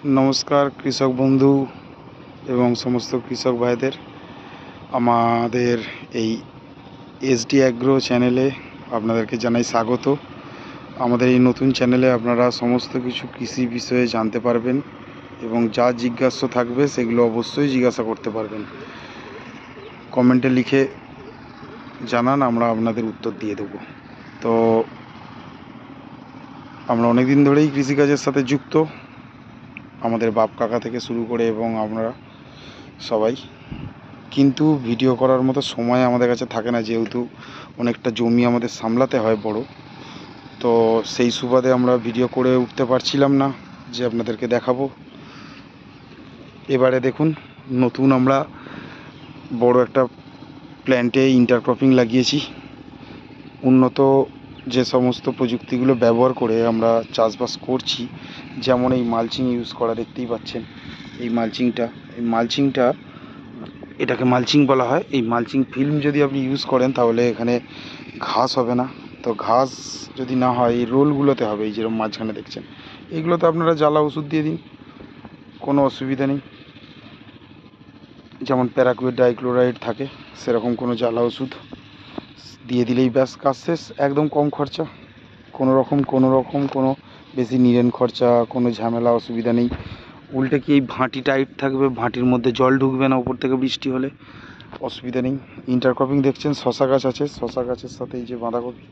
नमस्कार कृषक बंधु एवं समस्त कृषक भाईদের আমাদের এই এসডি অ্যাগ্রো চ্যানেলে আপনাদেরকে জানাই স্বাগত। আমাদের এই নতুন চ্যানেলে আপনারা সমস্ত কিছু কৃষি বিষয়ে জানতে পারবেন এবং যা জিজ্ঞাসা থাকবে সেগুলো অবশ্যই জিজ্ঞাসা করতে পারবেন। কমেন্টে লিখে জানান, আমরা আপনাদের উত্তর দিয়ে দেব। তো আমরা অনেক দিন ধরেই কৃষিকাজের সাথে যুক্ত, আমাদের বাপ কাকা থেকে শুরু করে এবং আমরা সবাই, কিন্তু ভিডিও করার মতো সময় আমাদের কাছে থাকে না, যেহেতু অনেকটা জমি আমাদের সামলাতে হয় বড়। তো সেই সুবাদে আমরা ভিডিও করে উঠতে পারছিলাম না যে আপনাদেরকে দেখাবো। এবারে দেখুন, নতুন আমরা বড় একটা প্ল্যান্টে ইন্টারক্রপিং লাগিয়েছি। উন্নত যে সমস্ত প্রযুক্তিগুলো ব্যবহার করে আমরা চাষবাস করছি, যেমন এই মালচিং ইউজ করা, দেখতেই পাচ্ছেন এই মালচিংটা এটাকে মালচিং বলা হয়। এই মালচিং ফিল্ম যদি আপনি ইউজ করেন তাহলে এখানে ঘাস হবে না। তো ঘাস যদি না হয় এই রোলগুলোতে হবে, এই যেরকম মাঝখানে দেখছেন, এইগুলোতে আপনারা জ্বালা ওষুধ দিয়ে দিন, কোনো অসুবিধা নেই। যেমন প্যারাকুয়েট ডাইক্লোরাইড থাকে, সেরকম কোনো জ্বালা ওষুধ দিয়ে দিলেই ব্যাস, কাজ শেষ। একদম কম খরচা, কোনো রকম কোনো বেশি নিরেন খরচা, কোনো ঝামেলা অসুবিধা নেই। উল্টে কি এই ভাঁটি টাইট থাকবে, ভাঁটির মধ্যে জল ঢুকবে না উপর থেকে বৃষ্টি হলে, অসুবিধা নেই। ইন্টারক্রপিং দেখছেন, শশা গাছ আছে, শশা গাছের সাথে এই যে বাঁধাকপি।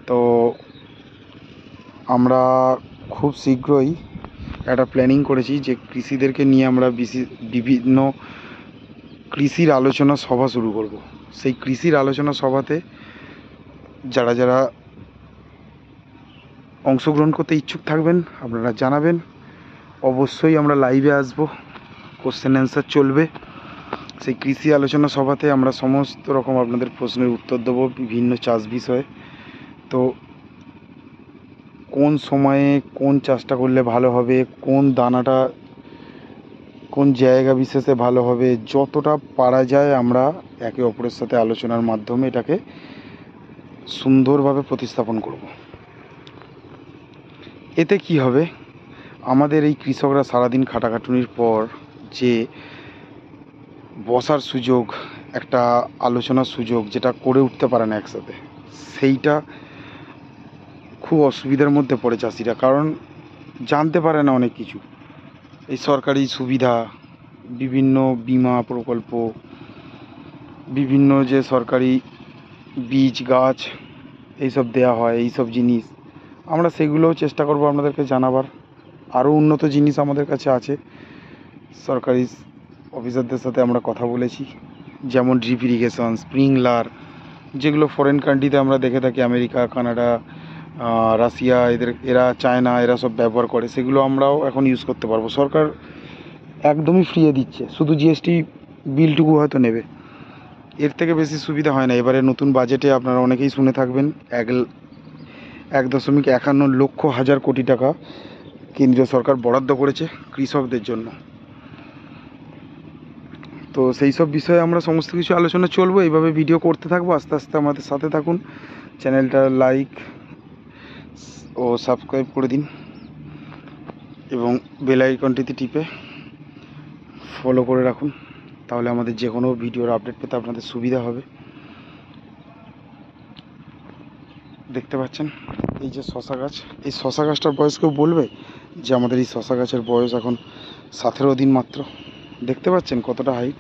তো আমরা খুব শীঘ্রই একটা প্ল্যানিং করেছি যে কৃষিদেরকে নিয়ে আমরা বিভিন্ন কৃষির আলোচনা সভা শুরু করব। সেই কৃষির আলোচনা সভাতে যারা যারা অংশগ্রহণ করতে ইচ্ছুক থাকবেন আপনারা জানাবেন। অবশ্যই আমরা লাইভে আসব, কোশ্চেন অ্যান্সার চলবে। সেই কৃষি আলোচনা সভাতে আমরা সমস্ত রকম আপনাদের প্রশ্নের উত্তর দেবো বিভিন্ন চাষ বিষয়ে। তো কোন সময়ে কোন চাষটা করলে ভালো হবে, কোন দানাটা কোন জায়গা বিশেষে ভালো হবে, যতটা পারা যায় আমরা একে অপরের সাথে আলোচনার মাধ্যমে এটাকে সুন্দরভাবে প্রতিস্থাপন করব। এতে কি হবে, আমাদের এই কৃষকরা সারাদিন খাটাখাটুনির পর যে বসার সুযোগ, একটা আলোচনার সুযোগ যেটা করে উঠতে পারে না একসাথে, সেইটা খুব অসুবিধার মধ্যে পড়ে চাষিরা, কারণ জানতে পারে না অনেক কিছু। এই সরকারি সুবিধা, বিভিন্ন বিমা প্রকল্প, বিভিন্ন যে সরকারি বীজ গাছ এইসব দেওয়া হয়, এইসব জিনিস আমরা সেগুলোও চেষ্টা করব আপনাদেরকে জানাবার। আরও উন্নত জিনিস আমাদের কাছে আছে, সরকারি অফিসারদের সাথে আমরা কথা বলেছি, যেমন ড্রিপ ইরিগেশন, স্প্রিংলার, যেগুলো ফরেন কান্ট্রিতে আমরা দেখে থাকি, আমেরিকা, কানাডা, রাশিয়া, এরা চায়না, এরা সব ব্যবহার করে, সেগুলো আমরাও এখন ইউজ করতে পারবো। সরকার একদমই ফ্রিয়ে দিচ্ছে, শুধু জিএসটি বিলটুকু হয়তো নেবে, এর থেকে বেশি সুবিধা হয় না। এবারে নতুন বাজেটে আপনারা অনেকেই শুনে থাকবেন 1.51 লক্ষ হাজার কোটি টাকা কেন্দ্রীয় সরকার বরাদ্দ করেছে কৃষকদের জন্য। তো সেই সব বিষয়ে আমরা সমস্ত কিছু আলোচনা চলবো, এইভাবে ভিডিও করতে থাকবো। আস্তে আস্তে আমাদের সাথে থাকুন, চ্যানেলটা লাইক ও সাবস্ক্রাইব করে দিন এবং বেল আইকনটিতে টিপে ফলো করে রাখুন, তাহলে আমাদের যে কোনো ভিডিওর আপডেট পেতে আপনাদের সুবিধা হবে। দেখতে পাচ্ছেন এই যে শশা গাছ, এই শশা গাছটার বয়স কেউ বলবে যে আমাদের এই শশা গাছের বয়স এখন 17 দিন মাত্র। দেখতে পাচ্ছেন কতটা হাইট,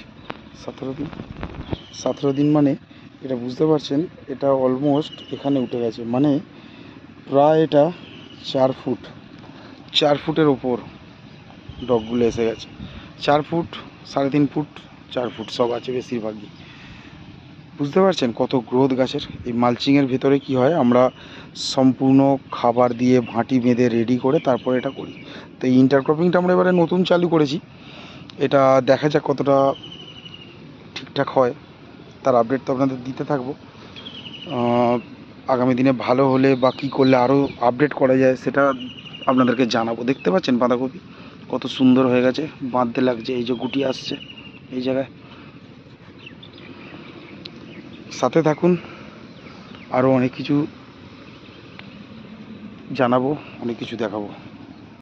17 দিন মানে এটা বুঝতে পারছেন, এটা অলমোস্ট এখানে উঠে গেছে, মানে প্রায় এটা 4 ফুটের ওপর ডগগুলো এসে গেছে। 4 ফুট, 3.5 ফুট, 4 ফুট সব আছে বেশিরভাগই। বুঝতে পারছেন কত গ্রোথ গাছের। এই মালচিংয়ের ভেতরে কি হয়, আমরা সম্পূর্ণ খাবার দিয়ে ভাঁটি বেঁধে রেডি করে তারপরে এটা করি। তো এই ইন্টারক্রপিংটা আমরা এবারে নতুন চালু করেছি, এটা দেখা যাক কতটা ঠিকঠাক হয়, তার আপডেট তো আপনাদের দিতে থাকবো। আগামী দিনে ভালো হলে বা কী করলে আরও আপডেট করা যায় সেটা আপনাদেরকে জানাবো। দেখতে পাচ্ছেন বাঁধাকপি কত সুন্দর হয়ে গেছে, বাঁধতে লাগছে, এই যে গুটি আসছে এই জায়গায়। সাথে থাকুন, আরও অনেক কিছু জানাবো, অনেক কিছু দেখাবো।